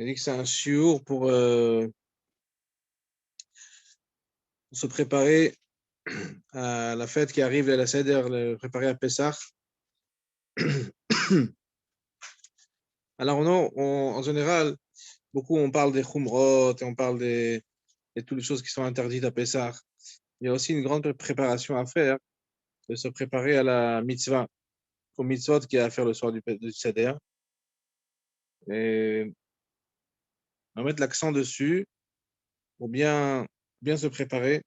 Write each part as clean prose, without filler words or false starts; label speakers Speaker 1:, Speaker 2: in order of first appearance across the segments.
Speaker 1: Il dit que c'est un chiour pour se préparer à la fête qui arrive, la Seder, préparer à Pessah. Alors, non, en général, beaucoup on parle des Khumrot et on parle de toutes les choses qui sont interdites à Pessah. Il y a aussi une grande préparation à faire, de se préparer à la mitzvah, au mitzvot qu'il y a à faire le soir du Seder. Et on va mettre l'accent dessus pour bien se préparer.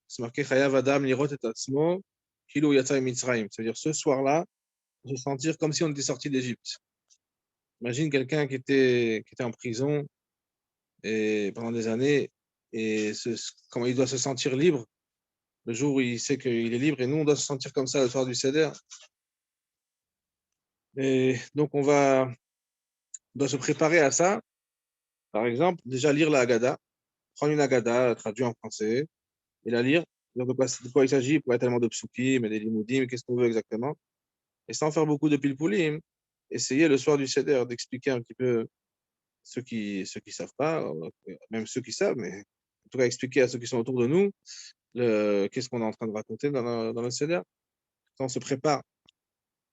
Speaker 1: C'est marqué Chayav Adam lirot et atzmo kilu yatsa mitzrayim. C'est-à-dire ce soir-là, se sentir comme si on était sorti d'Égypte. Imagine quelqu'un qui était en prison et pendant des années et comment il doit se sentir libre le jour où il sait qu'il est libre, et nous on doit se sentir comme ça le soir du Seder. Et donc on doit se préparer à ça. Par exemple, déjà lire la Haggadah, prendre une Haggadah traduite en français et la lire. De quoi il s'agit, pas tellement de psukim, mais des limoudim, qu'est-ce qu'on veut exactement. Et sans faire beaucoup de pilpoulim, essayer le soir du Seder d'expliquer un petit peu ceux qui savent pas, même ceux qui savent, mais en tout cas expliquer à ceux qui sont autour de nous qu'est-ce qu'on est en train de raconter dans le Seder. Quand on se prépare,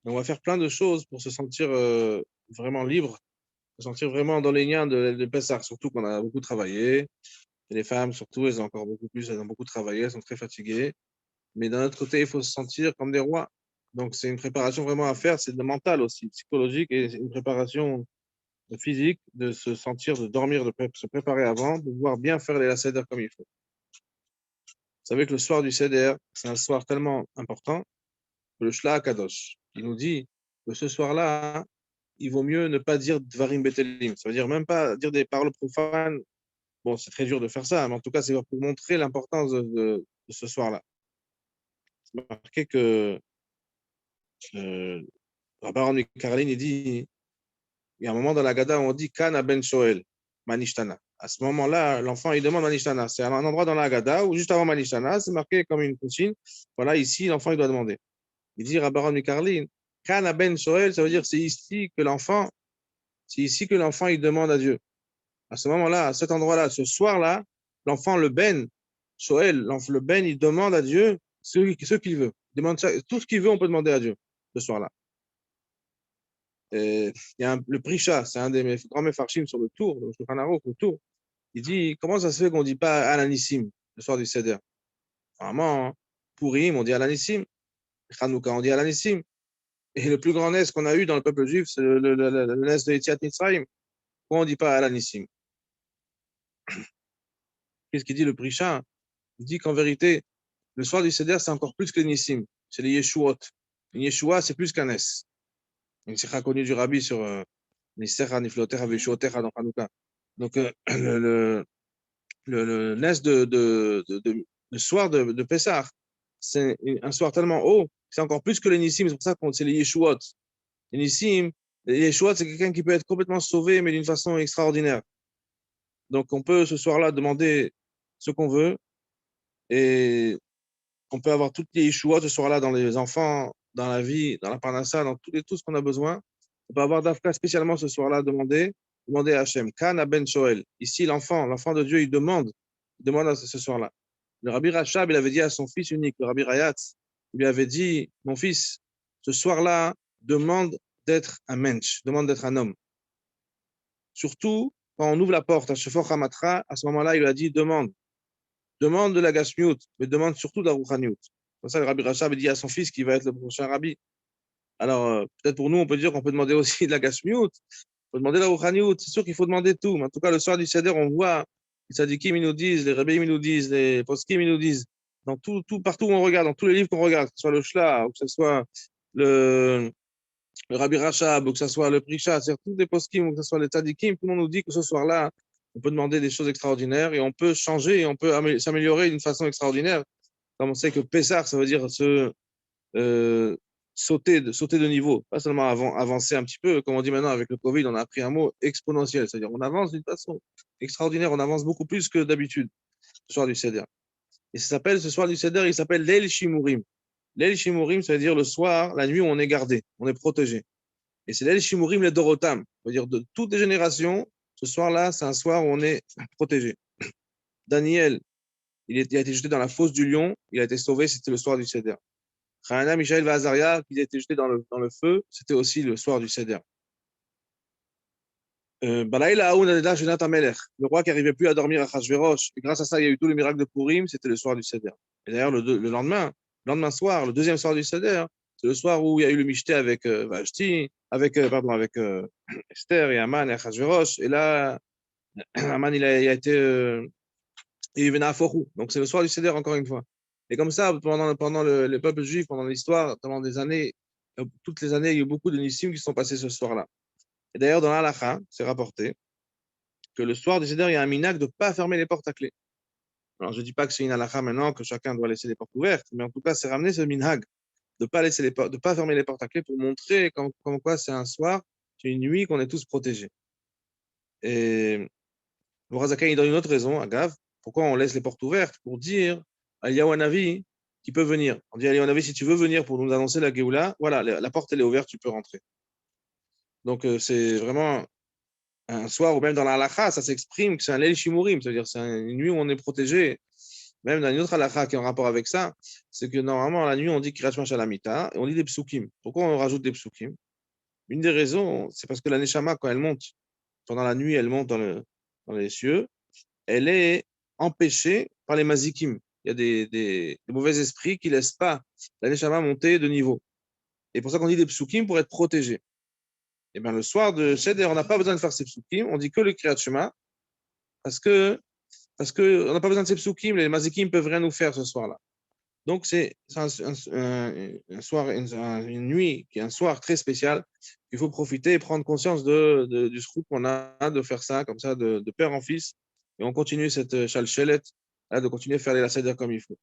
Speaker 1: on va faire plein de choses pour se sentir vraiment libre, se sentir vraiment dans les liens de Pessah, surtout qu'on a beaucoup travaillé. Et les femmes, surtout, elles ont beaucoup travaillé, elles sont très fatiguées. Mais d'un autre côté, il faut se sentir comme des rois. Donc, c'est une préparation vraiment à faire, c'est de mental aussi, psychologique, et une préparation physique, de se sentir, de dormir, se préparer avant, de pouvoir bien faire les Seder comme il faut. Vous savez que le soir du Seder, c'est un soir tellement important que le Shla Kadosh, il nous dit que ce soir-là, il vaut mieux ne pas dire Dvarim Betelim. Ça veut dire même pas dire des paroles profanes. Bon, c'est très dur de faire ça, mais en tout cas, c'est pour montrer l'importance de ce soir-là. C'est marqué que Rabbi Aaron Karelin, il dit, il y a un moment dans la Gada où on dit Kana ben Shoel, Manishtana. À ce moment-là, l'enfant, il demande Manishtana. C'est un endroit dans la Gada où juste avant Manishtana, c'est marqué comme une consigne. Voilà, ici, l'enfant, il doit demander. Il dit, Rabbi Aaron Karelin, Kana ben Shoel, ça veut dire c'est ici que l'enfant, il demande à Dieu. À ce moment-là, à cet endroit-là, ce soir-là, l'enfant, le ben, Shoel, le ben, il demande à Dieu ce qu'il veut. Il demande tout ce qu'il veut, on peut demander à Dieu ce soir-là. Il y a le Prisha, c'est un des grands mefarshim sur le tour, le tour. Il dit, comment ça se fait qu'on ne dit pas Alanissim le soir du Seder? Normalement, Purim, on dit Alanissim. Chanukah, on dit Alanissim. Et le plus grand nes qu'on a eu dans le peuple juif, c'est le nes de Yetziat Mitzrayim. Pourquoi on ne dit pas Alanissim? Qu'est-ce qu'il dit le Prisha? Il dit qu'en vérité, le soir du Seder, c'est encore plus que Nissim. C'est les Yeshuot. Une Yeshua, c'est plus qu'un nes. Une sikha connue du Rabbi sur Nisecha, Niflotecha, Veshuotecha dans Hanouka. Donc, le nes le soir de Pessah, c'est un soir tellement haut, c'est encore plus que les Nissim, c'est pour ça que c'est les Yeshuot. Les Nissim, les Yeshuot, c'est quelqu'un qui peut être complètement sauvé, mais d'une façon extraordinaire. Donc, on peut ce soir-là demander ce qu'on veut, et on peut avoir toutes les Yeshuot ce soir-là dans les enfants, dans la vie, dans la parnassa, dans tout ce qu'on a besoin. On peut avoir d'Afka spécialement ce soir-là demander à Hachem. Kana ben Shoel. Ici, l'enfant de Dieu, il demande ce soir-là. Le Rabbi Rachab, il avait dit à son fils unique, le Rabbi Rayatz, il lui avait dit, mon fils, ce soir-là, demande d'être un mensch, demande d'être un homme. Surtout, quand on ouvre la porte à Shefor Hamatra, à ce moment-là, il lui a dit, demande de la Gashmiut, mais demande surtout de la Rouchaniut. Comme ça, le Rabbi Rachab dit à son fils qui va être le prochain Rabbi. Alors, peut-être pour nous, on peut dire qu'on peut demander aussi de la Gashmiut, il faut demander la Rouchaniut, c'est sûr qu'il faut demander tout. Mais en tout cas, le soir du Seder, on voit, les Sadikim, ils nous disent, les Rebbeim, ils nous disent, les Poskim, ils nous disent, dans partout où on regarde, dans tous les livres qu'on regarde, que ce soit le Shla, ou que ce soit le Rabbi Rachab, ou que ce soit le Prisha, c'est tous les Poskim, ou que ce soit les Sadikim, tout le monde nous dit que ce soir-là, on peut demander des choses extraordinaires et on peut changer et on peut s'améliorer d'une façon extraordinaire. Comme on sait que Pessah, ça veut dire sauter de niveau, pas seulement avancer un petit peu, comme on dit maintenant avec le Covid, on a appris un mot exponentiel, c'est-à-dire on avance d'une façon extraordinaire, on avance beaucoup plus que d'habitude, ce soir du Seder. Et ça s'appelle, ce soir du Seder, il s'appelle l'El Shimurim. L'El Shimurim, ça veut dire le soir, la nuit où on est gardé, on est protégé. Et c'est l'El Shimurim le Dorotam, ça veut dire de toutes les générations, Ce soir-là, c'est un soir où on est protégé. Daniel, il a été jeté dans la fosse du lion, il a été sauvé, c'était le soir du Seder. Hanania, Michaël et Azaria, qui a été jeté dans le feu, c'était aussi le soir du Seder. Balaïla Aounadeda Jonathan Melech, le roi qui n'arrivait plus à dormir à Achashverosh, et grâce à ça, il y a eu tous les miracles de Purim, c'était le soir du Seder. Et d'ailleurs, le lendemain soir, le deuxième soir du Seder, c'est le soir où il y a eu le Michté avec Vashti, avec Esther et Aman et Achashverosh, et là, Aman, il a été, il venait à Forou. Donc, c'est le soir du Seder, encore une fois. Et comme ça, pendant le peuple juif, pendant l'histoire, pendant des années, toutes les années, il y a eu beaucoup de nissim qui sont passés ce soir-là. Et d'ailleurs, dans l'Halakha, c'est rapporté que le soir du Seder, il y a un minhag de ne pas fermer les portes à clé. Alors, je ne dis pas que c'est une halakha maintenant, que chacun doit laisser les portes ouvertes, mais en tout cas, c'est ramener ce minhag de ne pas fermer les portes à clé pour montrer comme quoi c'est un soir, c'est une nuit qu'on est tous protégés. Et Borazaka, il donne une autre raison, Agav, pourquoi on laisse les portes ouvertes, pour dire à Yahweh qui peut venir. On dit à Yahweh, si tu veux venir pour nous annoncer la Géoula, voilà, la porte elle est ouverte, tu peux rentrer. Donc, c'est vraiment un soir ou même dans la halakha, ça s'exprime que c'est un leil shimurim, c'est-à-dire c'est une nuit où on est protégé. Même dans une autre halakha qui est en rapport avec ça, c'est que normalement, la nuit, on dit Kirach Shalamita et on dit des psukim. Pourquoi on rajoute des psukim? Une des raisons, c'est parce que la neshama, quand elle monte, pendant la nuit, elle monte dans les cieux, elle est empêchée par les mazikim. Il y a des mauvais esprits qui ne laissent pas la neshama monter de niveau. Et pour ça qu'on dit des psukim pour être protégé. Et bien, le soir de Seder, on n'a pas besoin de faire ces psukim, on dit que le Kriyat Shema, parce que on n'a pas besoin de ces psukim, les mazikim ne peuvent rien nous faire ce soir-là. Donc, c'est un soir, une nuit qui est un soir très spécial, qu'il faut profiter et prendre conscience du scoop qu'on a de faire ça, comme ça, de père en fils, et on continue cette chalchelet, de continuer à faire les la Seder comme il faut.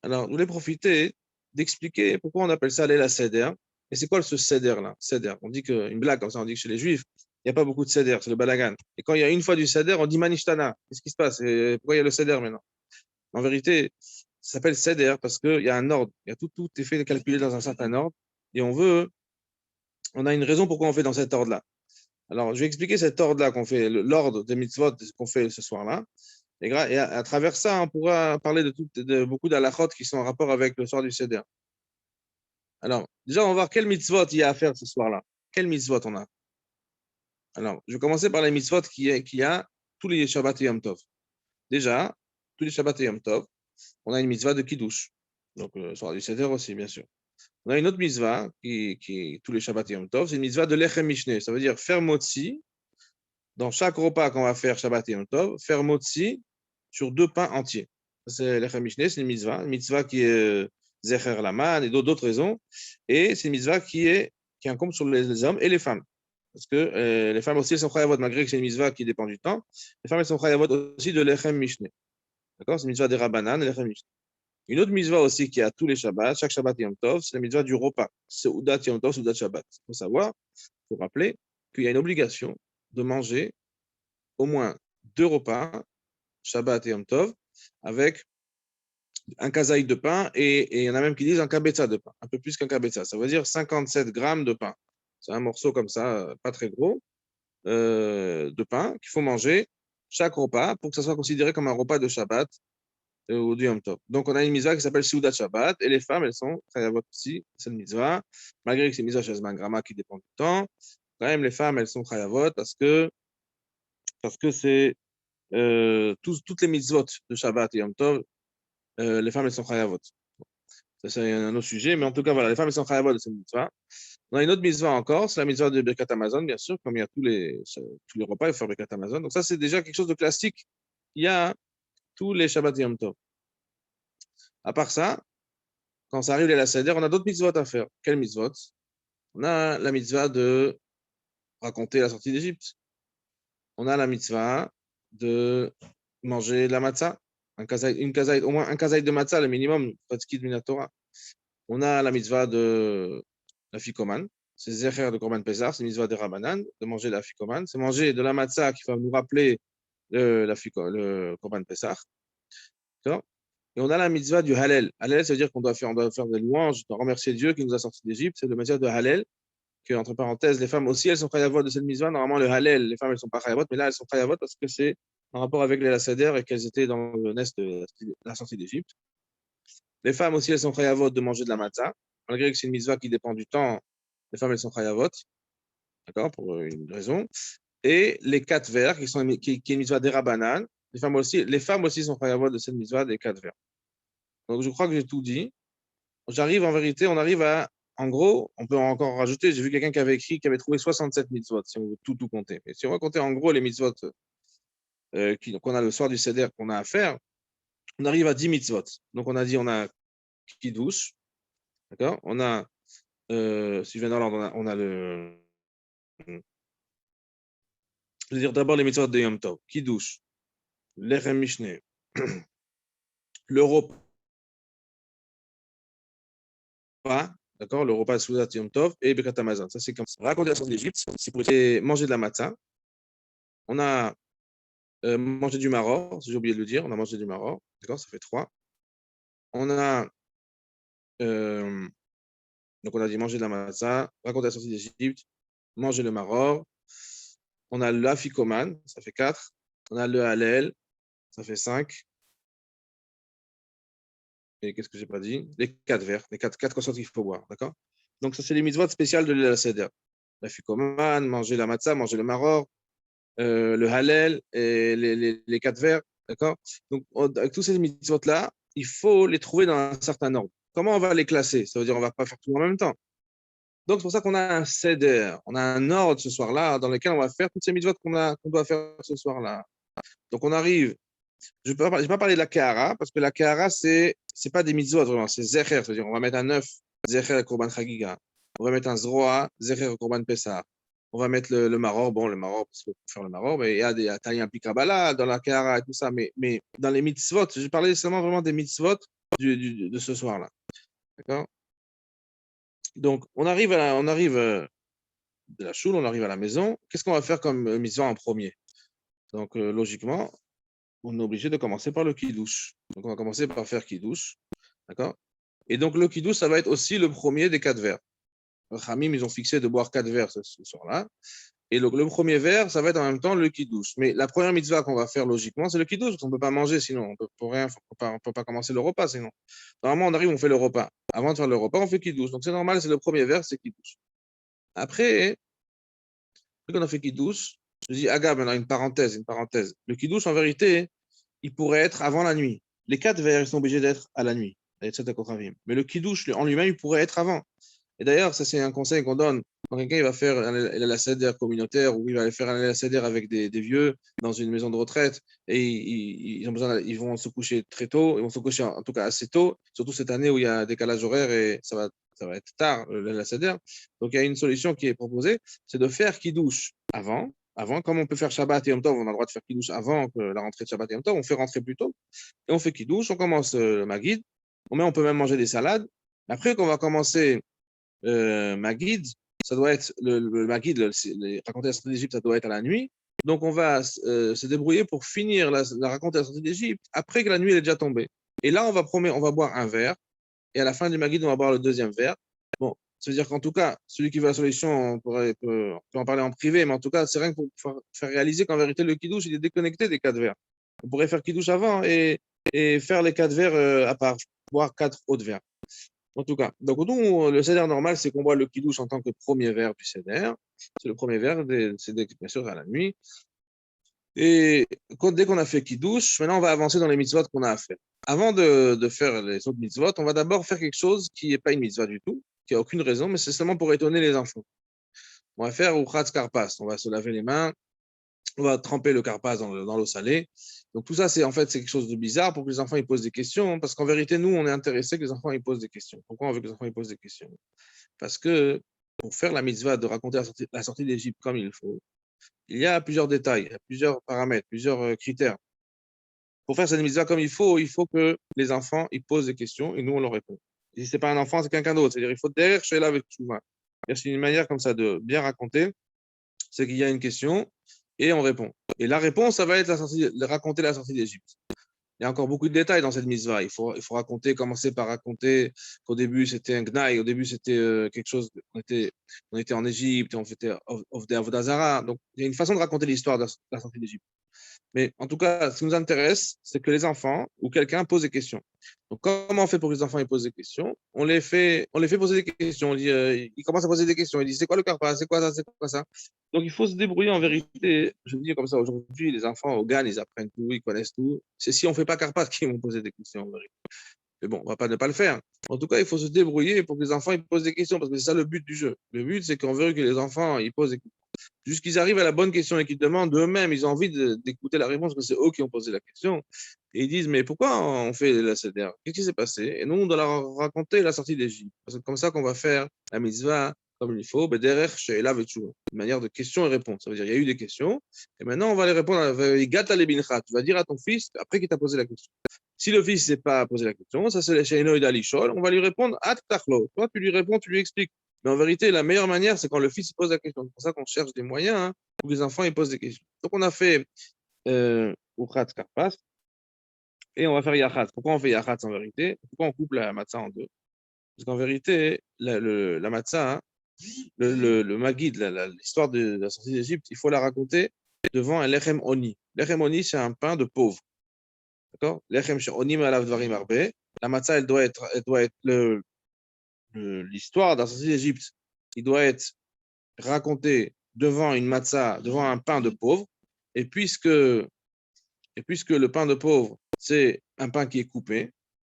Speaker 1: Alors, je voulais profiter d'expliquer pourquoi on appelle ça la Seder. Et c'est quoi ce Seder-là? Seder. On dit une blague comme ça, on dit que chez les Juifs, il n'y a pas beaucoup de Seder, c'est le balagan. Et quand il y a une fois du Seder, on dit Manishtana. Qu'est-ce qui se passe? Et pourquoi il y a le Seder maintenant? En vérité, ça s'appelle Seder parce qu'il y a un ordre. Il y a tout est fait calculé dans un certain ordre. Et on a une raison pourquoi on fait dans cet ordre-là. Alors, je vais expliquer cet ordre-là qu'on fait, l'ordre des mitzvot qu'on fait ce soir-là. Et à travers ça, on pourra parler de beaucoup d'halachot qui sont en rapport avec le soir du Seder. Alors, déjà, on va voir quel mitzvot il y a à faire ce soir-là. Quel mitzvot on a? Alors, je vais commencer par les mitzvot qu'il y a tous les Shabbat et Yom Tov. Déjà, tous les Shabbat et Yom Tov, on a une mitzvah de Kiddush. Donc, le soir du Seder aussi, bien sûr. On a une autre mitzvah qui tous les Shabbat et Yom Tov, c'est une mitzvah de Lechem Mishneh. Ça veut dire faire motzi dans chaque repas qu'on va faire Shabbat et Yom Tov, faire motzi sur 2 pains entiers. C'est Lechem Mishneh, c'est une mitzvah qui est Zecher Laman et d'autres raisons. Et c'est une mitzvah qui incombe sur les hommes et les femmes. Parce que les femmes aussi, elles sont chayavot, malgré que c'est une mitzvah qui dépend du temps. Les femmes, elles sont chayavot aussi de Lechem Mishneh. D'accord? C'est une mitzvah des Rabbanan et Lechem Mishneh. Une autre mitzvah aussi qui a tous les Shabbats, chaque Shabbat et Yom Tov, c'est la mitzvah du repas. Seudat Yom Tov, Seudat Shabbat. Il faut savoir, il faut rappeler qu'il y a une obligation de manger au moins 2 repas, Shabbat et Yom Tov, avec un kazaï de pain et il y en a même qui disent un kabetza de pain, un peu plus qu'un kabetza. Ça veut dire 57 grammes de pain. C'est un morceau comme ça, pas très gros, de pain qu'il faut manger chaque repas pour que ça soit considéré comme un repas de Shabbat ou du Yom Tov. Donc, on a une mitzvah qui s'appelle Seudat Shabbat et les femmes, elles sont chayavot aussi, cette mitzvah, malgré que c'est une mitzvah chez Gramma qui dépend du temps. Quand même, les femmes, elles sont chayavot parce que c'est toutes les mitzvot de Shabbat et Yom Tov, les femmes, elles sont chayavot. Ça, c'est un autre sujet, mais en tout cas, voilà, les femmes, elles sont chayavot de cette mitzvah. On a une autre mitzvah encore, c'est la mitzvah de Birkat Amazon, bien sûr, comme il y a tous les repas, il faut faire Birkat Amazon. Donc, ça, c'est déjà quelque chose de classique. Il y a tous les Shabbat et Yom Tov. À part ça, quand ça arrive à la Seder, on a d'autres mitzvot à faire. Quelles mitzvot? On a la mitzvah de raconter la sortie d'Égypte. On a la mitzvah de manger de la matzah. Au moins un kazaï de matzah, le minimum, Patzkid Minatora. On a la mitzvah de la fikoman. C'est Zecher de Korban Pesach, c'est mitzvah de Rabbanan, de manger de la fikoman. C'est manger de la matzah qui va nous rappeler le Korban Pesach. D'accord? Et on a la mitzvah du Hallel. Hallel, ça veut dire qu'on doit faire des louanges, on doit remercier Dieu qui nous a sortis d'Égypte. C'est le mitzvah de Hallel. que, entre parenthèses, les femmes aussi, elles sont chayavot de cette mitzvah. Normalement, le halel, les femmes, elles sont pas chayavot, mais là, elles sont chayavot parce que c'est en rapport avec les seder et qu'elles étaient dans le nest de la sortie d'Égypte. Les femmes aussi, elles sont chayavot de manger de la matzah. Malgré que c'est une mitzvah qui dépend du temps, les femmes, elles sont chayavot, d'accord, pour une raison. Et les 4 vers, qui est une mitzvah des rabanan, les femmes aussi sont chayavot de cette mitzvah des 4 vers. Donc, je crois que j'ai tout dit. En vérité, on arrive à, en gros, on peut encore rajouter, j'ai vu quelqu'un qui avait écrit, qui avait trouvé 67 mitzvot, si on veut tout compter. Mais si on va compter en gros les mitzvot qu'on a le soir du Seder qu'on a à faire, on arrive à 10 mitzvot. Donc, on a dit, on a Kiddush, d'accord? On a, si je viens dans l'ordre, on a le, je veux dire d'abord les mitzvot de Yom Tov, Kiddush, Lechem Mishneh, le repas, d'accord? Le repas Soudat Yom Tov et Birkat Hamazon. Ça, c'est comme ça. Raconter la sortie d'Égypte, c'est pour manger de la matzah. On a mangé du maror, j'ai oublié de le dire, on a mangé du maror, d'accord? Ça fait 3. On a, donc on a dit manger de la matzah, raconter la sortie d'Égypte, manger le maror. On a l'afikoman, ça fait 4. On a le halel, ça fait 5. Et qu'est-ce que j'ai pas dit? Les 4 verres, les 4 consciences qu'il faut boire, d'accord? Donc ça, c'est les mitzvot spéciales de la Seder. L'afikoman, manger la matzah, manger le maror, le halel et les 4 verres, d'accord? Donc avec tous ces mitzvot-là, il faut les trouver dans un certain ordre. Comment on va les classer? Ça veut dire on va pas faire tout en même temps. Donc c'est pour ça qu'on a un seder, on a un ordre ce soir-là dans lequel on va faire toutes ces mitzvot qu'on doit faire ce soir-là. Donc on arrive, je ne vais pas parler de la Kehara, parce que la Kehara, c'est pas des mitzvot vraiment, c'est zecher, c'est-à-dire on va mettre un œuf, zecher korban chagiga, on va mettre un zroa, zecher korban pesach, on va mettre le maror, bon le maror, parce qu'il faut faire le maror, mais il y a des tailles impliquées Kabbalah dans la Kehara et tout ça, mais dans les mitzvot, je parlais seulement vraiment des mitzvot de ce soir-là. D'accord? Donc on arrive de la choule, on arrive à la maison, qu'est-ce qu'on va faire comme mitzvah en premier? Donc logiquement, on est obligé de commencer par le kiddush. Donc, on va commencer par faire kiddush. D'accord? Et donc, le kiddush, ça va être aussi le premier des 4 verres. Les Khamim, ils ont fixé de boire 4 verres ce soir-là. Et le premier verre, ça va être en même temps le kiddush. Mais la première mitzvah qu'on va faire logiquement, c'est le kiddush, parce qu'on ne peut pas manger sinon. On ne peut pas commencer le repas sinon. Normalement, on arrive, on fait le repas. Avant de faire le repas, on fait kiddush. Donc, c'est normal, c'est le premier verre, c'est kiddush. Après qu'on a fait kiddush, je dis, Agab, maintenant une parenthèse. Le kiddush, en vérité, il pourrait être avant la nuit. Les 4 verres, ils sont obligés d'être à la nuit. Mais le kiddush, en lui-même, il pourrait être avant. Et d'ailleurs, ça, c'est un conseil qu'on donne quand quelqu'un il va faire la seder communautaire ou il va aller faire la seder avec des vieux dans une maison de retraite et ils vont se coucher très tôt, ils vont se coucher en tout cas assez tôt, surtout cette année où il y a un décalage horaire et ça va être tard, la seder. Donc, il y a une solution qui est proposée, c'est de faire kiddush avant, comme on peut faire Shabbat et Yom Tov, on a le droit de faire Kiddush avant que la rentrée de Shabbat et Yom Tov, on fait rentrer plus tôt. Et on fait Kiddush, on commence le Magid, on peut même manger des salades. Après qu'on va commencer Magid, ça doit être le Magid, raconter la sortie d'Égypte, ça doit être à la nuit. Donc on va se débrouiller pour finir la raconter la sortie d'Égypte après que la nuit est déjà tombée. Et là, on va boire un verre. Et à la fin du Magid, on va boire le deuxième verre. Bon, ça veut dire qu'en tout cas, celui qui veut la solution, on peut en parler en privé, mais en tout cas, c'est rien que pour faire réaliser qu'en vérité, le kiddush, il est déconnecté des 4 verres. On pourrait faire kiddush avant et faire les 4 verres à part, boire 4 autres verres. En tout cas, donc nous, le seder normal, c'est qu'on boit le kiddush en tant que premier verre du seder. C'est le premier verre, c'est bien sûr à la nuit. Et dès qu'on a fait kiddush, maintenant on va avancer dans les mitzvot qu'on a à faire. Avant de faire les autres mitzvot, on va d'abord faire quelque chose qui n'est pas une mitzvah du tout, qui n'a aucune raison, mais c'est seulement pour étonner les enfants. On va faire Uchatz Karpas, on va se laver les mains, on va tremper le karpas dans l'eau salée. Donc tout ça, c'est quelque chose de bizarre pour que les enfants ils posent des questions, parce qu'en vérité, nous, on est intéressés que les enfants ils posent des questions. Pourquoi on veut que les enfants ils posent des questions? Parce que pour faire la mitzvah de raconter la sortie d'Égypte comme il faut, il y a plusieurs détails, il y a plusieurs paramètres, plusieurs critères. Pour faire cette mitzvah comme il faut que les enfants ils posent des questions et nous, on leur répond. Et si ce n'est pas un enfant, c'est quelqu'un d'autre. C'est-à-dire il faut derrière chez là avec Tchouva. C'est une manière comme ça de bien raconter, c'est qu'il y a une question et on répond. Et la réponse, ça va être raconter la sortie d'Égypte. Il y a encore beaucoup de détails dans cette mitzvah. Il faut raconter, commencer par raconter qu'au début, c'était un gnaï, au début, c'était quelque chose, on était en Égypte, et on faisait Ovdei Avodah Zarah. Donc, il y a une façon de raconter l'histoire de la sortie d'Égypte. Mais en tout cas, ce qui nous intéresse, c'est que les enfants ou quelqu'un pose des questions. Donc, comment on fait pour que les enfants ils posent des questions? On les fait poser des questions. Ils commencent à poser des questions. Ils disent, c'est quoi le karpa? C'est quoi ça? C'est quoi ça? Donc, il faut se débrouiller en vérité. Je veux dire comme ça, aujourd'hui, les enfants au GAN, ils apprennent tout, ils connaissent tout. C'est si on ne fait pas karpa qu'ils vont poser des questions en vérité. Mais bon, on ne va pas ne pas le faire. En tout cas, il faut se débrouiller pour que les enfants ils posent des questions, parce que c'est ça le but du jeu. Le but, c'est qu'on veut que les enfants ils posent des questions jusqu'ils arrivent à la bonne question et qu'ils demandent eux-mêmes, ils ont envie d'écouter la réponse, parce que c'est eux qui ont posé la question. Et ils disent, mais pourquoi on fait la CDR? Qu'est-ce qui s'est passé? Et nous, on doit leur raconter la sortie d'Égypte. C'est comme ça qu'on va faire la mitzvah comme il faut, derrière Sheila Vetchouva, une manière de questions et réponses. Ça veut dire, il y a eu des questions, et maintenant, on va les répondre. Tu vas dire à ton fils, après qu'il t'a posé la question. Si le fils ne s'est pas posé la question, ça c'est les Sheino et Dalishol, on va lui répondre, toi, tu lui réponds, tu lui expliques. Mais en vérité, la meilleure manière, c'est quand le fils pose la question. C'est pour ça qu'on cherche des moyens pour que les enfants ils posent des questions. Donc, on a fait Ukhat Karpas et on va faire Yachat. Pourquoi on fait Yachat en vérité? Pourquoi on coupe la matzah en deux? Parce qu'en vérité, la matzah, le Maguid, l'histoire de la sortie d'Égypte, il faut la raconter devant un Lechem Oni. Lechem Oni, c'est un pain de pauvre. D'accord? Lechem Oni Malav Dvarim Arbe. La matzah, elle doit être l'histoire de la sortie d'Égypte. Il doit être raconté devant une matzah, devant un pain de pauvre, et puisque le pain de pauvre, c'est un pain qui est coupé,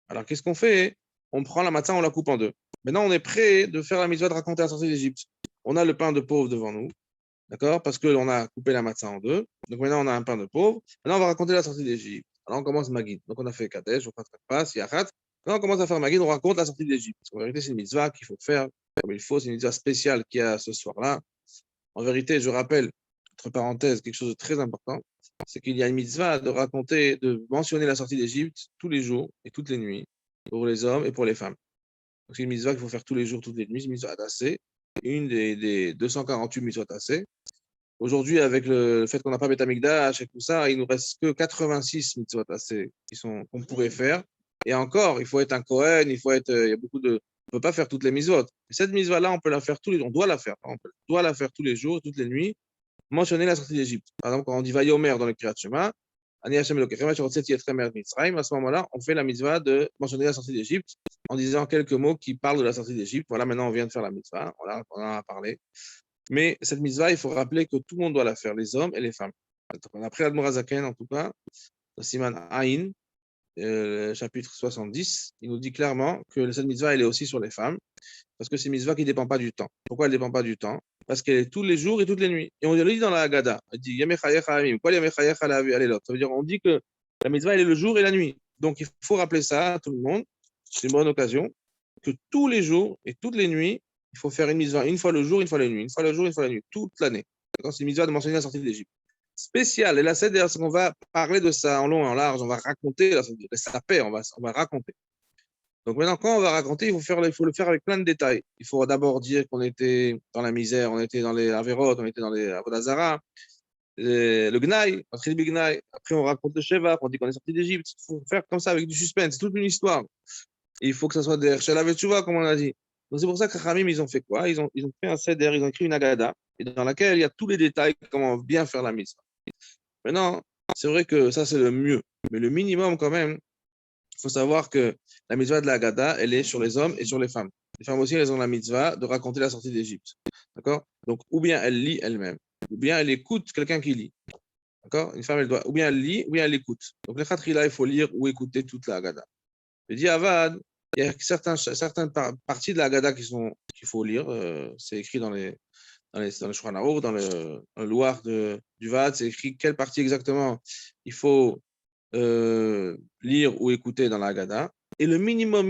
Speaker 1: alors qu'est-ce qu'on fait? On prend la matzah, on la coupe en deux. Maintenant, on est prêt de faire la mitzvah de raconter la sortie d'Égypte. On a le pain de pauvre devant nous, d'accord? Parce qu'on a coupé la matzah en deux. Donc maintenant, on a un pain de pauvre. Maintenant, on va raconter la sortie d'Égypte. Alors, on commence Magid. Donc, on a fait Kadesh, Pas, Yachat. Maintenant, on commence à faire Magid, on raconte la sortie d'Égypte. En vérité, c'est une mitzvah qu'il faut faire comme il faut. C'est une mitzvah spéciale qu'il y a ce soir-là. En vérité, je rappelle, entre parenthèses, quelque chose de très important, c'est qu'il y a une mitzvah de raconter, de mentionner la sortie d'Égypte tous les jours et toutes les nuits, pour les hommes et pour les femmes. Donc, c'est une mitzvah qu'il faut faire tous les jours, toutes les nuits, c'est une mitzvah tassée, une des 248 mitzvahs tassées. Aujourd'hui, avec le fait qu'on n'a pas Betamikdash et tout ça, il nous reste que 86 mitzvot tassées qu'on pourrait faire. Et encore, il faut être un Kohen, il y a beaucoup de, on ne peut pas faire toutes les mitzvot. Cette mitzvah-là, on peut la faire tous les jours, on doit la faire, on doit la faire tous les jours, toutes les nuits, mentionner la sortie d'Égypte. Par exemple, quand on dit Vayomer dans le Kriyat Shema, Ani Hashem Elokechem, à ce moment-là, on fait la mitzvah de mentionner la sortie d'Égypte en disant quelques mots qui parlent de la sortie d'Égypte. Voilà, maintenant on vient de faire la mitzvah, on en a parlé. Mais cette mitzvah, il faut rappeler que tout le monde doit la faire, les hommes et les femmes. Après l'Admorazaken, en tout cas, dans Siman Aïn, chapitre 70, il nous dit clairement que cette mitzvah, elle est aussi sur les femmes, parce que c'est une mitzvah qui ne dépend pas du temps. Pourquoi elle ne dépend pas du temps? Parce qu'elle est tous les jours et toutes les nuits. Et on le dit dans la Haggadah. On dit Yamechayecha Amim. Quoi Yamechayecha Alelot? Ça veut dire on dit que la mitzvah, elle est le jour et la nuit. Donc il faut rappeler ça à tout le monde. C'est une bonne occasion que tous les jours et toutes les nuits, il faut faire une mitzvah une fois le jour, une fois la nuit, une fois le jour, une fois la nuit, toute l'année. C'est une mitzvah de mentionner la sortie de l'Égypte. Spécial. Et là, c'est d'ailleurs qu'on va parler de ça en long et en large. On va raconter la paix, on va raconter. Donc maintenant, quand on va raconter, il faut le faire avec plein de détails. Il faut d'abord dire qu'on était dans la misère, on était dans les Averot, on était dans les Avodah Zarah, le Gnaï, le Gnaï. Après, on raconte le Sheva, on dit qu'on est sorti d'Égypte. Il faut faire comme ça avec du suspense, c'est toute une histoire. Et il faut que ça soit des Shela Vetchouva, comme on a dit. Donc c'est pour ça que Khamim, ils ont fait quoi? Ils ont fait un seder, ils ont écrit une Agada, et dans laquelle il y a tous les détails, comment bien faire la mise. Maintenant, c'est vrai que ça, c'est le mieux. Mais le minimum, quand même, il faut savoir que la mitzvah de la Haggadah, elle est sur les hommes et sur les femmes. Les femmes aussi, elles ont la mitzvah de raconter la sortie d'Égypte. D'accord? Donc, ou bien elle lit elle-même, ou bien elle écoute quelqu'un qui lit. D'accord? Une femme, elle doit, ou bien elle lit, ou bien elle écoute. Donc, les khatrila, il faut lire ou écouter toute la Haggadah. Le Diavad, il y a certaines parties de la Haggadah qu'il faut lire. C'est écrit dans le Shulchan Aruch, dans le Loir du Vad, c'est écrit quelle partie exactement il faut lire ou écouter dans la Haggadah. Et le minimum,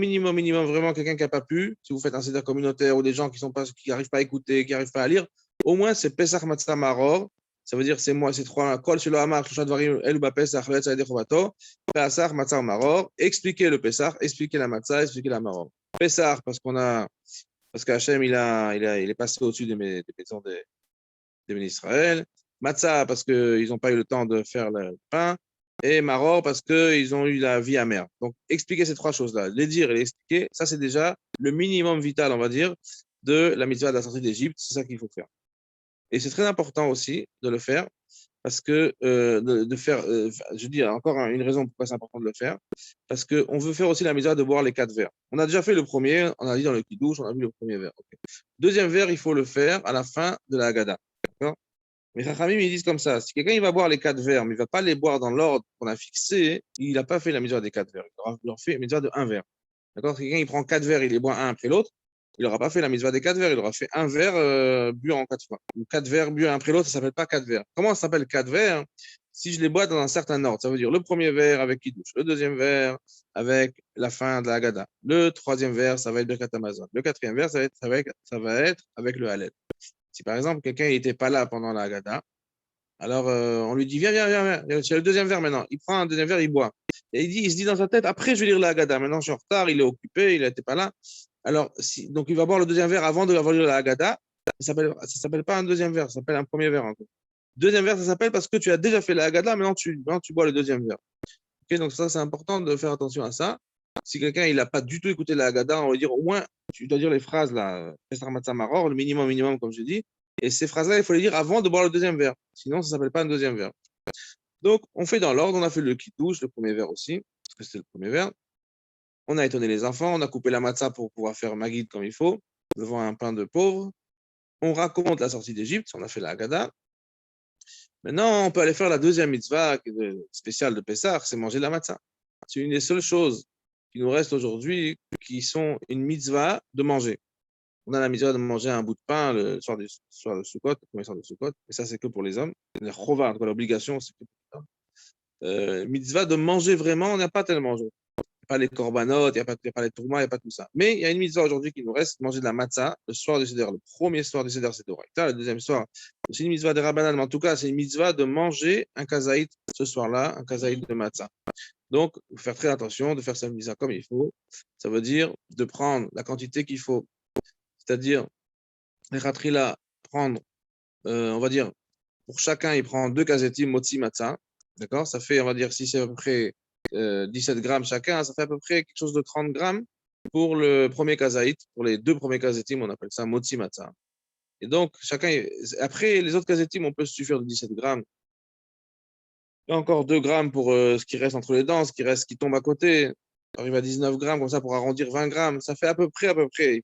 Speaker 1: vraiment, quelqu'un qui n'a pas pu, si vous faites un seder communautaire ou des gens qui n'arrivent pas à écouter, qui n'arrivent pas à lire, au moins c'est Pesach Matzah Maror. Ça veut dire c'est trois Kol Shelo Amar, Shloshah Dvarim, El Uba Pesach, Ve'etz Ayedei Chovato, Pesach Matzah Maror. Expliquer le Pesach, expliquer la Matzah, expliquer la Maror. Pesach, parce qu'Hachem, il est passé au-dessus des maisons des Israël. Matzah, parce qu'ils n'ont pas eu le temps de faire le pain. et maror parce qu'ils ont eu la vie amère. Donc, expliquer ces trois choses-là, les dire et les expliquer, ça, c'est déjà le minimum vital, on va dire, de la mitzvah de la sortie d'Égypte. C'est ça qu'il faut faire. Et c'est très important aussi de le faire parce que de faire, je dis encore une raison pourquoi c'est important de le faire, parce qu'on veut faire aussi la mitzvah de boire les 4 verres. On a déjà fait le premier, on a dit dans le kiddush, on a vu le premier verre. Okay. Deuxième verre, il faut le faire à la fin de la Haggadah. D'accord? Mais Chachamim, ils disent comme ça, si quelqu'un il va boire les 4 verres, mais il ne va pas les boire dans l'ordre qu'on a fixé, il n'a pas fait la mitzvah des 4 verres. Il leur fait la mitzvah de 1 verre. D'accord? Si quelqu'un il prend 4 verres, il les boit un après l'autre, il n'aura pas fait la mitzvah des 4 verres, il aura fait un verre bu en 4 fois. Ou 4 verres bu un après l'autre, ça ne s'appelle pas 4 verres. Comment ça s'appelle 4 verres? Si je les bois dans un certain ordre, ça veut dire le premier verre avec Kiddush, le deuxième verre avec la fin de la Haggadah, le troisième verre, ça va être Birkat Hamazon, le quatrième verre, ça va être avec le Hallel. Si par exemple, quelqu'un n'était pas là pendant la Haggadah, alors on lui dit, viens, c'est le deuxième verre maintenant. Il prend un deuxième verre, il boit. Et il se dit dans sa tête, après je vais lire la Haggadah. Maintenant je suis en retard, il est occupé, il n'était pas là. Alors, donc il va boire le deuxième verre avant de lire la Haggadah. Ça ne s'appelle pas un deuxième verre, ça s'appelle un premier verre encore. Deuxième verre, ça s'appelle parce que tu as déjà fait la Haggadah, maintenant tu bois le deuxième verre. Okay, donc ça, c'est important de faire attention à ça. Si quelqu'un il n'a pas du tout écouté la Haggadah, on va dire au moins, tu dois dire les phrases là, Pesach Matzah Maror, le minimum, comme je dis. Et ces phrases-là, il faut les dire avant de boire le deuxième verre. Sinon, ça ne s'appelle pas un deuxième verre. Donc, on fait dans l'ordre. On a fait le kiddush, le premier verre aussi, parce que c'était le premier verre. On a étonné les enfants. On a coupé la matzah pour pouvoir faire Maguid comme il faut, devant un pain de pauvre. On raconte la sortie d'Égypte. On a fait la Haggadah. Maintenant, on peut aller faire la deuxième mitzvah spéciale de Pessah, c'est manger de la matzah. C'est une des seules choses qui nous restent aujourd'hui qui sont une mitzvah de manger. On a la mitzvah de manger un bout de pain le soir de Sukkot, le premier soir de Sukkot, et ça, c'est que pour les hommes. La chova, l'obligation, c'est que pour les hommes. Mitzvah de manger vraiment, on n'a pas tellement. Il n'y a pas les korbanot, il n'y a pas les tourmas, il n'y a pas tout ça. Mais il y a une mitzvah aujourd'hui qui nous reste, manger de la matzah le soir du Seder. Le premier soir du Seder, c'est d'Oraïta. Le deuxième soir, c'est une mitzvah de Rabbanan, mais en tout cas, c'est une mitzvah de manger un kazaït ce soir-là, un kazaït de matzah. Donc, il faut faire très attention de faire cette mitzvah comme il faut. Ça veut dire de prendre la quantité qu'il faut. C'est-à-dire, les khatrila, prendre, on va dire, pour chacun, il prend 2 kazetim motzi matzah. D'accord? Ça fait, on va dire, si c'est à peu près 17 grammes chacun, ça fait à peu près quelque chose de 30 grammes pour le premier kazaït. Pour les 2 premiers kazetim, on appelle ça motzi matzah. Et donc, chacun, après, les autres kazetim, on peut se suffire de 17 grammes. Il y a encore 2 grammes pour ce qui reste entre les dents, ce qui reste, qui tombe à côté. On arrive à 19 grammes, comme ça, pour arrondir 20 grammes. Ça fait à peu près. Il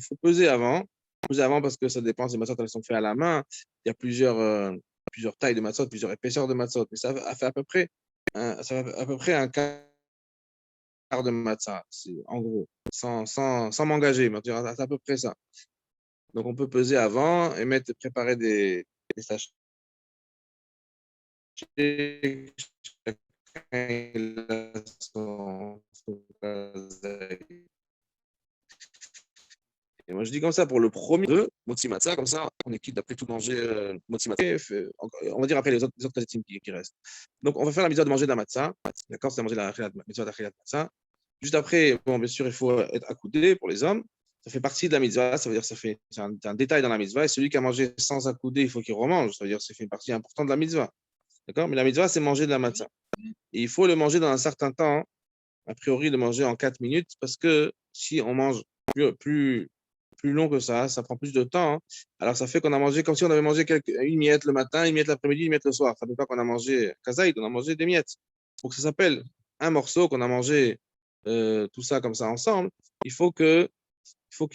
Speaker 1: faut peser avant. Peser avant parce que ça dépend des matzot, elles sont faites à la main. Il y a plusieurs tailles de matzot, plusieurs épaisseurs de matzot. Mais ça fait à peu près, un quart de matzah, en gros, sans m'engager. Mais c'est à peu près ça. Donc, on peut peser avant et préparer des sachets. Et moi, je dis comme ça pour le premier motzi matzah, comme ça, on est quitte d'après tout manger motzi matzah. On va dire après les autres kazetim qui restent. Donc, on va faire la mitzvah de manger de la matzah. D'accord, c'est manger la mitzvah d'achilat matzah. Juste après, bon, bien sûr, il faut être accoudé pour les hommes. Ça fait partie de la mitzvah, ça veut dire que c'est un détail dans la mitzvah. Et celui qui a mangé sans accouder, il faut qu'il remange. Ça veut dire que ça fait une partie importante de la mitzvah. D'accord? Mais la mitzvah, c'est manger de la matzah. Et il faut le manger dans un certain temps, a priori, le manger en 4 minutes, parce que si on mange plus long que ça prend plus de temps. Hein. Alors, ça fait qu'on a mangé comme si on avait mangé une miette le matin, une miette l'après-midi, une miette le soir. Ça ne veut pas qu'on a mangé kazaïd, on a mangé des miettes. Pour que ça s'appelle un morceau qu'on a mangé tout ça comme ça ensemble, il faut qu'il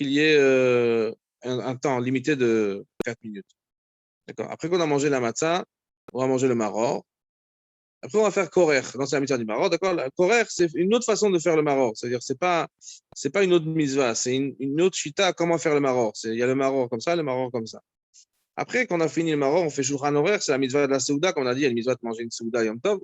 Speaker 1: y ait un temps limité de 4 minutes. D'accord. Après qu'on a mangé la matzah, on va manger le maror. Après, on va faire korer. Dans la mitzvah du maror, d'accord? Korer, c'est une autre façon de faire le maror. C'est-à-dire, c'est pas une autre mitzvah, c'est une autre shita à comment faire le maror. Il y a le maror comme ça, le maror comme ça. Après, quand on a fini le maror, on fait shulchan horaire, c'est la mitzvah de la seuda, comme on a dit, il y a une mitzvah de manger une seuda yom tov,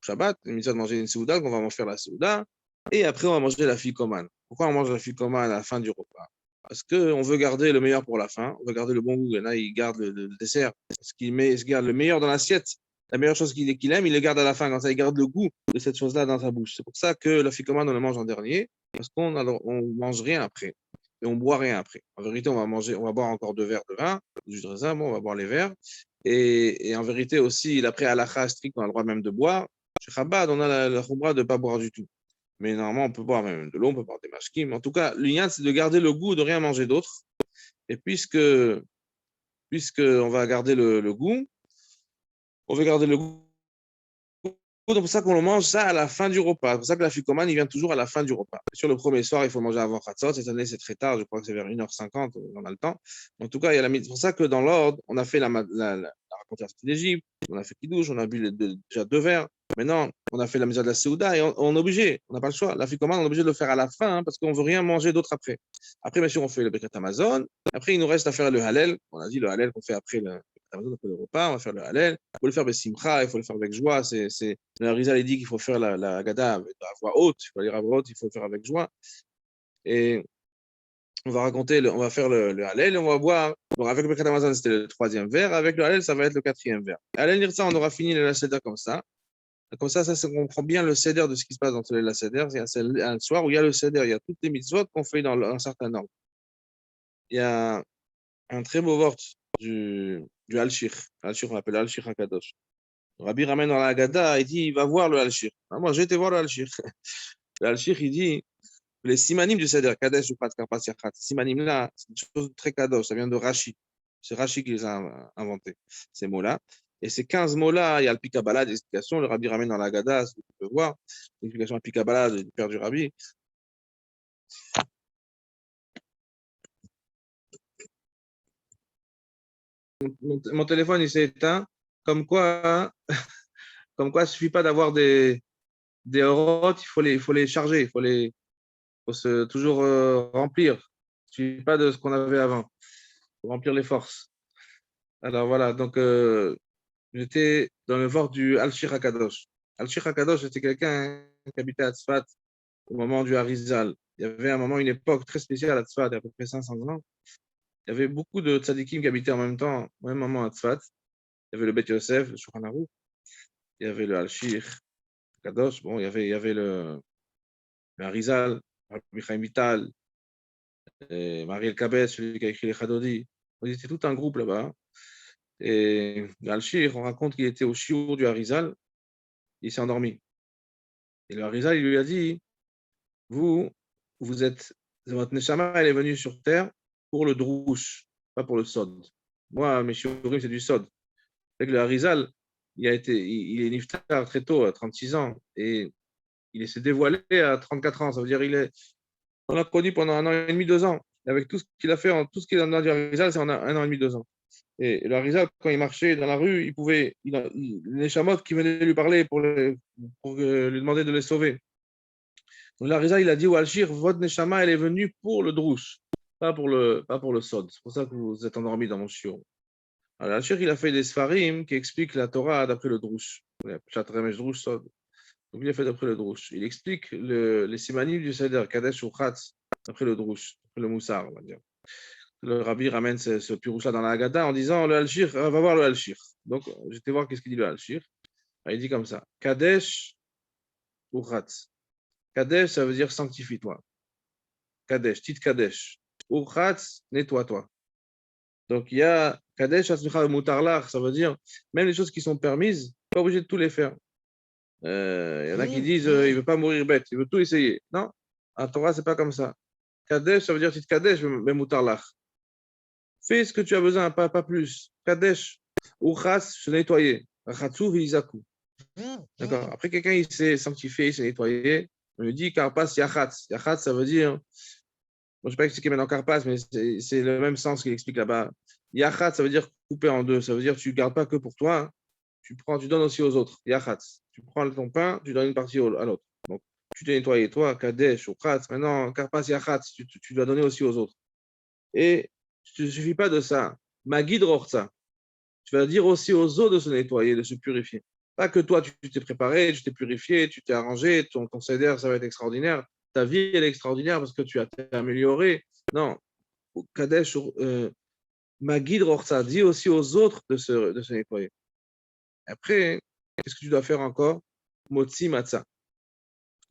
Speaker 1: Shabbat, une mitzvah de manger une seuda, qu'on va faire la seuda. Et après, on va manger la fikoman. Pourquoi on mange la fikoman à la fin du repas? Parce qu'on veut garder le meilleur pour la fin, on veut garder le bon goût. Il y en a, ils gardent le dessert, parce qu'ils gardent le meilleur dans l'assiette. La meilleure chose qu'il aime, il le garde à la fin. Quand ça, il garde le goût de cette chose-là dans sa bouche. C'est pour ça que la ficomane, on le mange en dernier, parce qu'on ne mange rien après. Et on ne boit rien après. En vérité, on va boire encore 2 verres de vin, du jus de raisin, bon, on va boire les verres. Et en vérité aussi, après halakha strict, on a le droit même de boire. Chez Chabad, on a la Khoumra de ne pas boire du tout. Mais normalement, on peut boire même de l'eau, on peut boire des mashkim. En tout cas, l'union, c'est de garder le goût, de rien manger d'autre. Et puisque on va garder le goût, on veut garder le goût. C'est pour ça qu'on le mange ça à la fin du repas. C'est pour ça que la ficomane, il vient toujours à la fin du repas. Sur le premier soir, il faut manger avant Khatsot. Cette année, c'est très tard. Je crois que c'est vers 1h50. On a le temps. En tout cas, il y a c'est pour ça que dans l'ordre, on a fait la racontation d'Égypte. On a fait Kiddush. On a bu déjà 2 verres. Maintenant, on a fait la misère de la Séouda et on est obligé. On n'a pas le choix. La ficomane, on est obligé de le faire à la fin parce qu'on ne veut rien manger d'autre après. Après, bien sûr, on fait le Birkat Amazon. Après, il nous reste à faire le Hallel. On a dit le Hallel qu'on fait après le repas. On va faire le Hallel. Il faut le faire avec simcha. Il faut le faire avec joie. Le Rizal il dit qu'il faut faire la Haggadah à voix haute, il faut lire à voix haute, il faut le faire avec joie. Et on va faire le Hallel et on va boire. Donc avec le Birkat Hamazon, c'était le 3e verre. Avec le Hallel, ça va être le 4e verre. Hallel Nirtza, on aura fini le Seder comme ça. Comme ça, on comprend bien le Seder de ce qui se passe dans le Seder. C'est un soir où il y a le Seder, il y a toutes les mitzvot qu'on fait dans un certain ordre. Il y a un très beau vort du Al-Shir. Al-Shir, on l'appelle Al-Shir HaKadosh. Rabbi ramène dans la Haggadah, il dit, il va voir le Al-Shir. Moi, j'ai été voir le Al-Shir. Le Al-Shir, il dit, les simanim du Seder, Kadesh ou Prat Karpas Yachat, ces simanim-là, c'est une chose très kadosh, ça vient de Rashi. C'est Rashi qui les a inventés, ces mots-là. Et ces 15 mots-là, il y a le Pikabala, des explications, le Rabbi ramène dans la Haggadah, ce que tu peux voir, l'explication du Pikabala du père du Rabbi. Mon téléphone, il s'est éteint, comme quoi, il ne suffit pas d'avoir des horotes, il faut les charger, faut toujours remplir. Il ne suffit pas de ce qu'on avait avant, pour remplir les forces. Alors voilà, donc j'étais dans le vort du Al-Shir HaKadosh. Al-Shir HaKadosh, c'était quelqu'un qui habitait à Tzfat au moment du Harizal. Il y avait un moment, une époque très spéciale à Tzfat, il y a à peu près 500 ans. Il y avait beaucoup de tzadikim qui habitaient en même temps, au même moment à Tzfat. Il y avait le Bet Yosef, le Shulchan Aruch. Il y avait le Al-Shir HaKadosh. Bon, il y avait le Harizal, Rabbi Chaim Vital, Mariel Kabet, celui qui a écrit les Chadodi. Ils étaient tout un groupe là-bas. Et Al-Shir, on raconte qu'il était au shiur du Harizal, il s'est endormi. Et le Harizal, il lui a dit, votre Neshama, elle est venue sur terre pour le Drouche, pas pour le Sod. Moi, mes shiurim, c'est du Sod. Le Harizal, il est niftar très tôt, à 36 ans, et il s'est dévoilé à 34 ans. Ça veut dire on l'a connu pendant 1 an et demi, 2 ans. Et avec tout ce qu'il a fait, tout ce qu'il a dans du Harizal, c'est en 1 an et demi, 2 ans. Et le Harizal, quand il marchait dans la rue, les chamottes qui venaient lui parler pour lui demander de les sauver. Donc le Harizal, il a dit au Al-Shir, votre Neshama, elle est venue pour le Drouche, pas pour le Sod. C'est pour ça que vous êtes endormi dans mon shiur. Alors Al-Shir, il a fait des Sfarim qui expliquent la Torah d'après le Drouche. Sod. Donc il a fait d'après le Drouche. Il explique les simanim du Seder, Kadesh ou Khatz, d'après le Drouche, d'après le Moussar, on va dire. Le Rabbi ramène ce pirouche-là dans la Haggadah en disant le Al-Shir, va voir le Al-Shir. Donc, j'étais voir qu'est-ce qu'il dit le Al-Shir. Il dit comme ça Kadesh ou Khatz. Kadesh, ça veut dire sanctifie-toi. Kadesh, tit Kadesh. Ou Khatz, nettoie-toi. Donc, il y a Kadesh, Mutarlach, ça veut dire même les choses qui sont permises, pas obligé de tout les faire. Il y en a qui disent il ne veut pas mourir bête, il veut tout essayer. Non, en Torah, c'est pas comme ça. Kadesh, ça veut dire tit Kadesh, mais Mutarlach. Fais ce que tu as besoin, pas plus. Kadesh, ou Khas, se nettoyer. Khatsu vizaku. D'accord. Après, quelqu'un, il s'est sanctifié, il s'est nettoyé. On lui dit Karpas Yachatz. Yachatz, ça veut dire, je ne vais pas expliquer maintenant Karpas, mais c'est le même sens qu'il explique là-bas. Yachatz, ça veut dire couper en deux. Ça veut dire tu ne gardes pas que pour toi, tu donnes aussi aux autres. Yachatz. Tu prends ton pain, tu donnes une partie à l'autre. Donc, tu t'es nettoyé, toi, Kadesh ou Khatz. Maintenant, Karpas Yachatz, tu dois donner aussi aux autres. Et il ne suffit pas de ça. Magid Rorza. Tu vas dire aussi aux autres de se nettoyer, de se purifier. Pas que toi, tu t'es préparé, tu t'es purifié, tu t'es arrangé, ton seder, ça va être extraordinaire. Ta vie, elle est extraordinaire parce que tu as été amélioré. Non. Kadesh, Magid Rorza, dis aussi aux autres de se nettoyer. Après, qu'est-ce que tu dois faire encore? Motzi Matzah.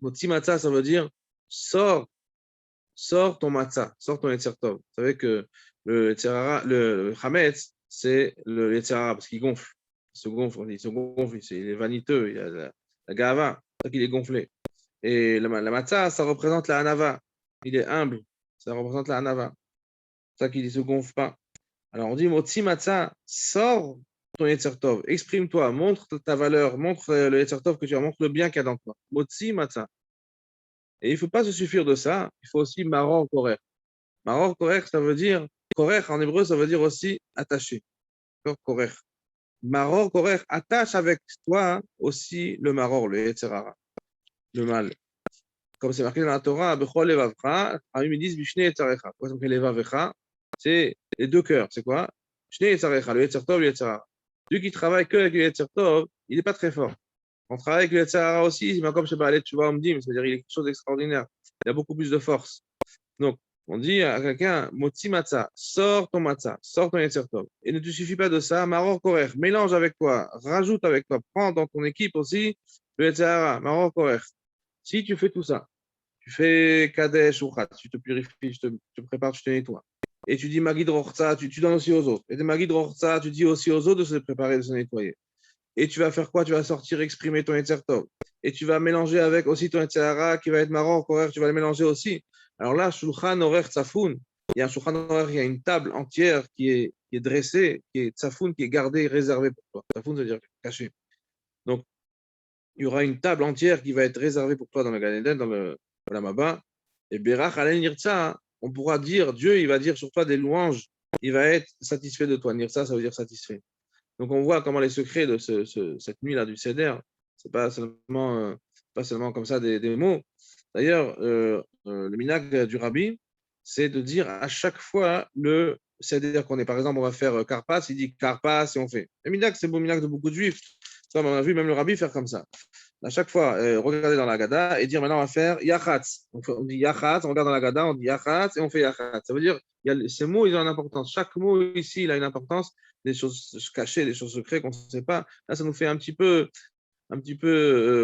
Speaker 1: Motzi Matzah, ça veut dire sors ton matzah, sors ton Yetzer Tov. Vous savez que le Hametz, c'est le Yetzer Hara parce qu'il gonfle. Il se gonfle, il est vaniteux, il a la la gava, c'est ça qu'il est gonflé. Et la matzah, ça représente la hanava. Il est humble, ça représente la hanava. C'est ça qu'il ne se gonfle pas. Alors on dit, Motzi matzah, sors ton Yetzer Tov, exprime-toi, montre ta valeur, montre le Yetzer Tov que tu as, montre le bien qu'il y a dans toi. Motzi matzah. Et il ne faut pas se suffire de ça, il faut aussi maror korer. Maror korer, ça veut dire, korer en hébreu, ça veut dire aussi attaché. Korer. Maror korer, attache avec toi aussi le maror, le Yetzer hara, le mal. Comme c'est marqué dans la Torah, Bechol levavcha, ils disent Bishne Yetzarecha. Pourquoi c'est marqué levavecha? C'est les deux cœurs. C'est quoi? Bishne Yetzarecha, le Yetzer Tov, le Yetzer hara. Celui qui travaille que avec le Yetzer Tov, il n'est pas très fort. On travaille avec le Yetzer hara aussi, c'est comme chez Baalet, tu vois, on me dit, c'est-à-dire il est quelque chose d'extraordinaire. Il a beaucoup plus de force. Donc, on dit à quelqu'un, Motzi matzah, sors ton matzah, sors ton Yetzer Tov. Et ne te suffit pas de ça, Maror Korer, mélange avec toi, rajoute avec toi, prends dans ton équipe aussi le Yetzer hara, Maror Korer. Si tu fais tout ça, tu fais Kadesh ou Khat, tu te purifies, tu te prépares, tu te nettoies. Et tu dis Magid Rochza, tu donnes aussi aux autres. Et de Magid Rochza, tu dis aussi aux autres de se préparer, de se nettoyer. Et tu vas faire quoi? Tu vas sortir, exprimer ton Yetzer Tov. Et tu vas mélanger avec aussi ton Yetzer hara qui va être marrant, tu vas le mélanger aussi. Alors là, Shulchan Orer Tsafoun, il y a un Shulchan Orer, il y a une table entière qui est dressée, qui est Tsafoun, qui est gardée, réservée pour toi. Tsafoun, ça veut dire caché. Donc, il y aura une table entière qui va être réservée pour toi dans le Gan Eden, dans le Lamaba. Et Berach Alen Nirtza, on pourra dire, Dieu, il va dire sur toi des louanges, il va être satisfait de toi. Nirtza, ça veut dire satisfait. Donc on voit comment les secrets de cette nuit-là du Seder, c'est pas seulement comme ça des mots. D'ailleurs, le minhag du Rabbi, c'est de dire à chaque fois le Seder qu'on est. Par exemple, on va faire Karpas, il dit Karpas et on fait. Le minhag, c'est le minhag de beaucoup de juifs. Ça, on a vu même le Rabbi faire comme ça. À chaque fois, regarder dans la Gada et dire maintenant on va faire Yachatz. On dit Yachatz, on regarde dans la Gada, on dit Yachatz et on fait Yachatz. Ça veut dire, ces mots, ils ont une importance. Chaque mot ici, il a une importance, des choses cachées, des choses secrètes qu'on ne sait pas. Là, ça nous fait un petit peu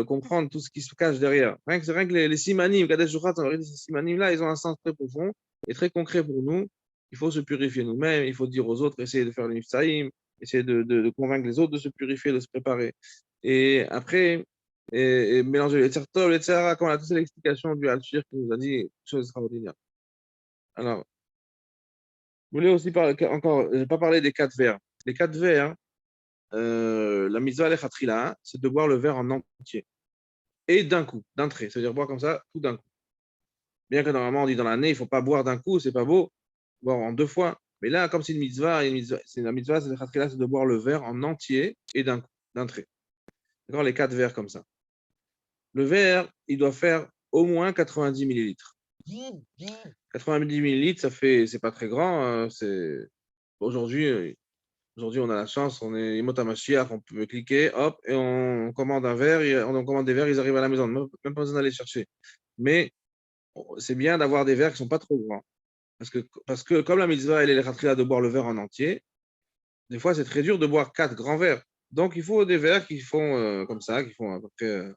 Speaker 1: comprendre tout ce qui se cache derrière. Rien que les simanim, Kadesh Shochat, ces simanim-là, ils ont un sens très profond et très concret pour nous. Il faut se purifier nous-mêmes, il faut dire aux autres, essayer de faire le nifsaïm, essayer de convaincre les autres de se purifier, de se préparer. Et après, et mélanger les Tov, les Tzara, quand on a toute l'explication du Al-Shir qui nous a dit quelque chose d'extraordinaire. Alors, je voulais aussi parler, encore, je n'ai pas parlé des 4 verres. Les 4 verres, la mitzvah lechatchila, c'est de boire le verre en entier. Et d'un coup, d'un trait. C'est-à-dire boire comme ça, tout d'un coup. Bien que normalement, on dit dans l'année, il ne faut pas boire d'un coup, c'est pas beau, boire en 2 fois. Mais là, comme c'est une mitzvah, c'est la mitzvah, c'est lechatchila, c'est de boire le verre en entier et d'un coup, d'un trait. D'accord, les 4 verres comme ça. Le verre, il doit faire au moins 90 millilitres. 90 millilitres, ça fait, c'est pas très grand. Aujourd'hui, on a la chance, on est Imot HaMashiach, on peut cliquer, hop, et on commande un verre, on commande des verres, ils arrivent à la maison, même pas besoin d'aller chercher. Mais c'est bien d'avoir des verres qui sont pas trop grands. Parce que comme la mitzvah, elle est la de boire le verre en entier, des fois, c'est très dur de boire 4 grands verres. Donc, il faut des verres qui font comme ça, qui font à peu près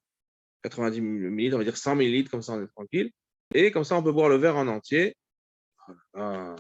Speaker 1: 90 millilitres, on va dire 100 millilitres, comme ça on est tranquille. Et comme ça, on peut boire le verre en entier. Ah.